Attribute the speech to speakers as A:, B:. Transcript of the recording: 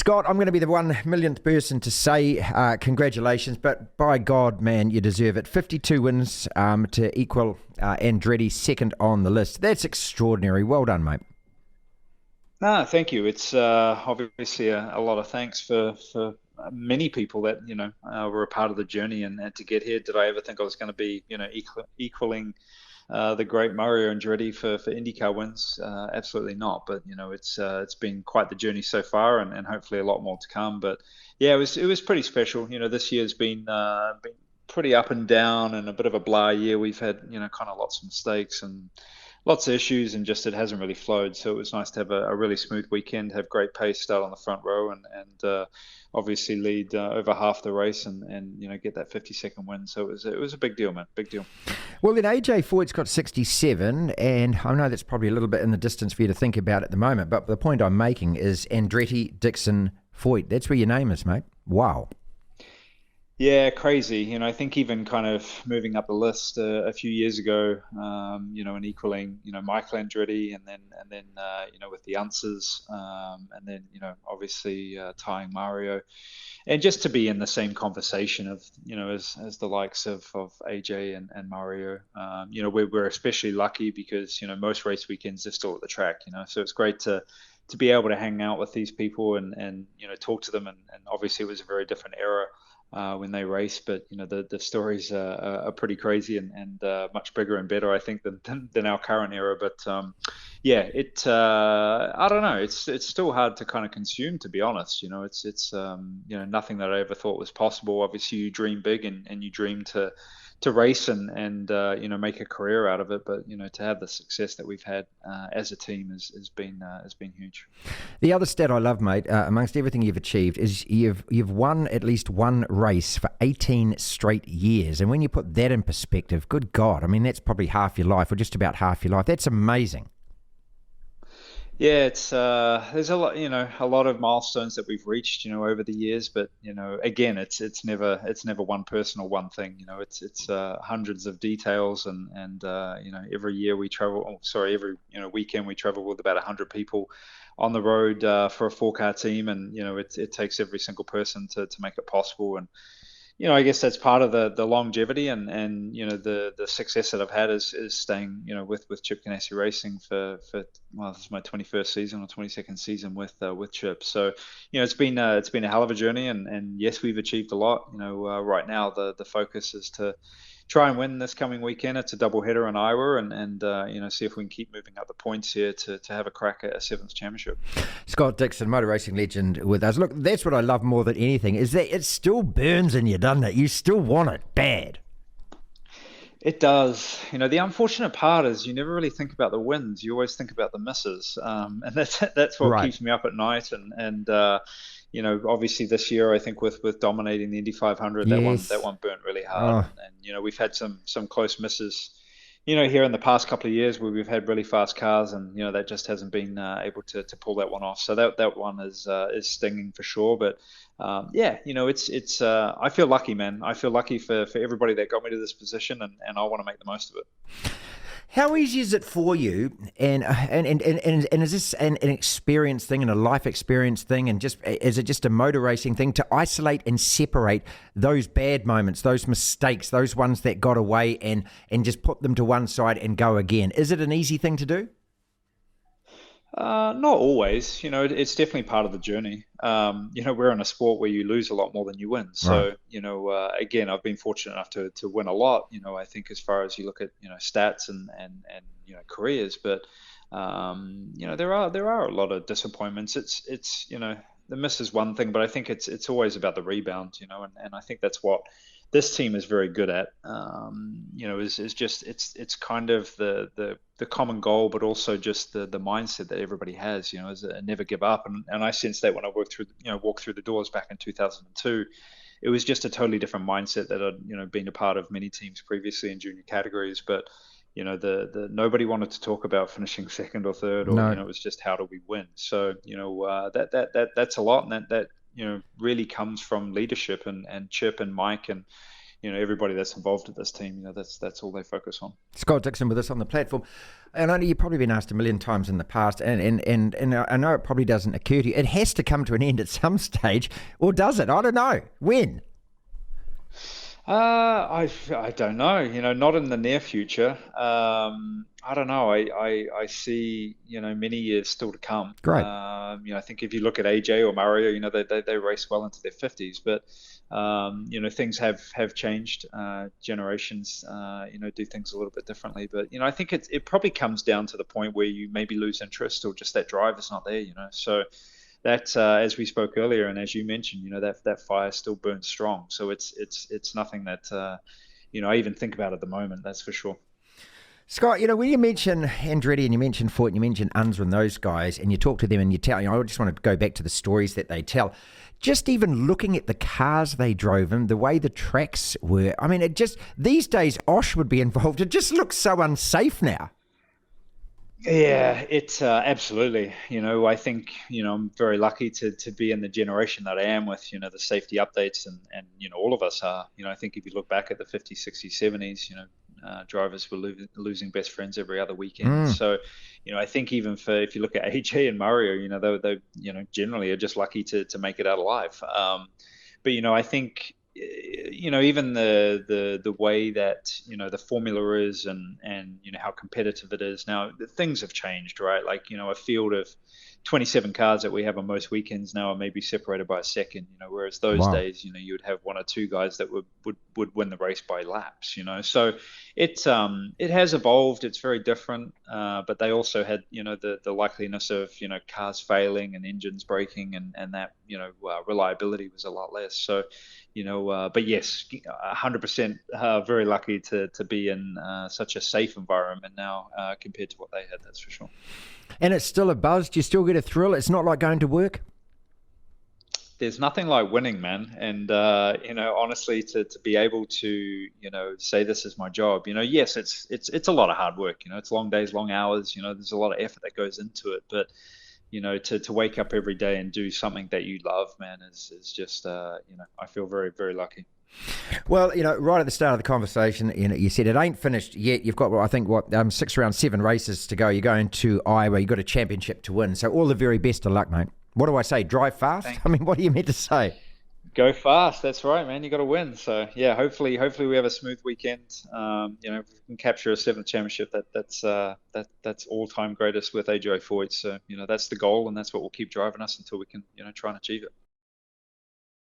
A: Scott, I'm going to be the 1 millionth person to say congratulations, but by God, man, you deserve it. 52 wins to equal Andretti second on the list. That's extraordinary. Well done, mate.
B: No, thank you. It's obviously a lot of thanks for many people that were a part of the journey and to get here. Did I ever think I was going to be equaling the great Mario Andretti for IndyCar wins? Absolutely not. But it's been quite the journey so far, and hopefully a lot more to come. But yeah, it was pretty special. This year's been pretty up and down and a bit of a blah year. We've had kind of lots of mistakes and lots of issues, and just it hasn't really flowed. So it was nice to have a really smooth weekend, have great pace, start on the front row, and obviously lead over half the race, and get that 50-second win. So it was a big deal, man, big deal.
A: Well, then AJ Foyt's got 67, and I know that's probably a little bit in the distance for you to think about at the moment, but the point I'm making is Andretti, Dixon, Foyt. That's where your name is, mate. Wow.
B: Yeah, crazy. I think even kind of moving up the list a few years ago, and equaling, Michael Andretti, and then with the answers, and then obviously tying Mario, and just to be in the same conversation of as the likes of AJ and Mario. We're especially lucky because most race weekends they're still at the track. So it's great to be able to hang out with these people and talk to them, and obviously it was a very different era when they race, but the stories are pretty crazy and much bigger and better, I think, than our current era. But yeah, I don't know. It's still hard to kind of consume, to be honest. It's nothing that I ever thought was possible. Obviously, you dream big and you dream to race and make a career out of it. But to have the success that we've had as a team has been huge.
A: The other stat I love, mate, amongst everything you've achieved, is you've won at least one race for 18 straight years. And when you put that in perspective, good God, I mean, that's probably half your life, or just about half your life. That's amazing.
B: Yeah, it's there's a lot of milestones that we've reached, over the years, but again, it's never one person or one thing. It's hundreds of details, and every year we travel. Oh, sorry, every weekend we travel with about 100 people on the road for a four-car team, and it takes every single person to make it possible. And I guess that's part of the longevity and the success that I've had is staying with Chip Ganassi Racing for well, this is my 21st season or 22nd season with Chip. So it's been a hell of a journey, and yes, we've achieved a lot. Right now the focus is to try and win this coming weekend. It's a doubleheader in Iowa, and see if we can keep moving up the points here to have a crack at a seventh championship.
A: Scott Dixon, motor racing legend with us. Look, that's what I love more than anything, is that it still burns in you, doesn't it? You still want it bad.
B: It does. The unfortunate part is you never really think about the wins. You always think about the misses, and that's what
A: Right.
B: keeps me up at night. And obviously this year I think with dominating the Indy 500, that one
A: Yes.
B: burnt really hard.
A: Oh,
B: And we've had some close misses. Here in the past couple of years where we've had really fast cars, and that just hasn't been able to pull that one off. So that one is stinging for sure. But yeah, it's I feel lucky, man. I feel lucky for everybody that got me to this position, and I want to make the most of it.
A: how easy is it for you? And is this an experience thing and a life experience thing? And just is it just a motor racing thing to isolate and separate those bad moments, those mistakes, those ones that got away, and just put them to one side and go again? Is it an easy thing to do?
B: Not always. It's definitely part of the journey. We're in a sport where you lose a lot more than you win.
A: Right.
B: So, again, I've been fortunate enough to win a lot. I think as far as you look at stats and careers, but there are a lot of disappointments. It's the miss is one thing, but I think it's always about the rebound. And I think that's what this team is very good at. Is just it's kind of the common goal, but also just the mindset that everybody has. Is a never give up, and I sense that when I walked through the doors back in 2002. It was just a totally different mindset that I'd been a part of many teams previously in junior categories, but the nobody wanted to talk about finishing second or third, or
A: No.
B: it was just how do we win. So that's a lot, and that really comes from leadership and Chip and Mike, and everybody that's involved at this team, that's all they focus on.
A: Scott Dixon with us on the platform. And I know you've probably been asked a million times in the past, and I know it probably doesn't occur to you. It has to come to an end at some stage, or does it? I don't know. When?
B: I don't know. Not in the near future. I don't know. I see many years still to come.
A: Great.
B: I think if you look at AJ or Mario, they race well into their 50s, but things have changed. Generations do things a little bit differently. But I think it probably comes down to the point where you maybe lose interest or just that drive is not there. So that, as we spoke earlier, and as you mentioned, that fire still burns strong. So it's nothing that I even think about at the moment. That's for sure.
A: Scott, when you mention Andretti and you mention Foyt and you mention Unser and those guys, and you talk to them and you tell, I just want to go back to the stories that they tell. Just even looking at the cars they drove in, the way the tracks were, I mean, these days Osh would be involved. It just looks so unsafe now.
B: Yeah, it's absolutely. I think, I'm very lucky to be in the generation that I am with, the safety updates and all of us are. I think if you look back at the 50s, 60s, 70s, drivers were losing best friends every other weekend. So, I think even if you look at AJ and Mario, they generally are just lucky to make it out alive. But, I think, even the way that the formula is and how competitive it is now, things have changed, right? Like a field of 27 cars that we have on most weekends now are maybe separated by a second, whereas those days you would have one or two guys that would win the race by laps. So it has evolved. It's very different, but they also had the likeliness of cars failing and engines breaking and that reliability was a lot less. So but yes, 100% very lucky to be in such a safe environment now compared to what they had, that's for sure.
A: And it's still a buzz. Do you still get a thrill? It's not like going to work?
B: There's nothing like winning, man. And, honestly, to be able to, say this is my job, yes, it's a lot of hard work, it's long days, long hours, there's a lot of effort that goes into it. But, to wake up every day and do something that you love, man, is just, I feel very, very lucky.
A: Well, right at the start of the conversation, you said it ain't finished yet. You've got, I think, 7 races to go. You're going to Iowa. You've got a championship to win. So all the very best of luck, mate. What do I say? Drive fast?
B: Thanks.
A: I mean, what are you meant to say?
B: Go fast. That's right, man. You got to win. So yeah, hopefully we have a smooth weekend. If we can capture a 7th championship, that's all-time greatest with AJ Foyt. So that's the goal, and that's what will keep driving us until we can try and achieve it.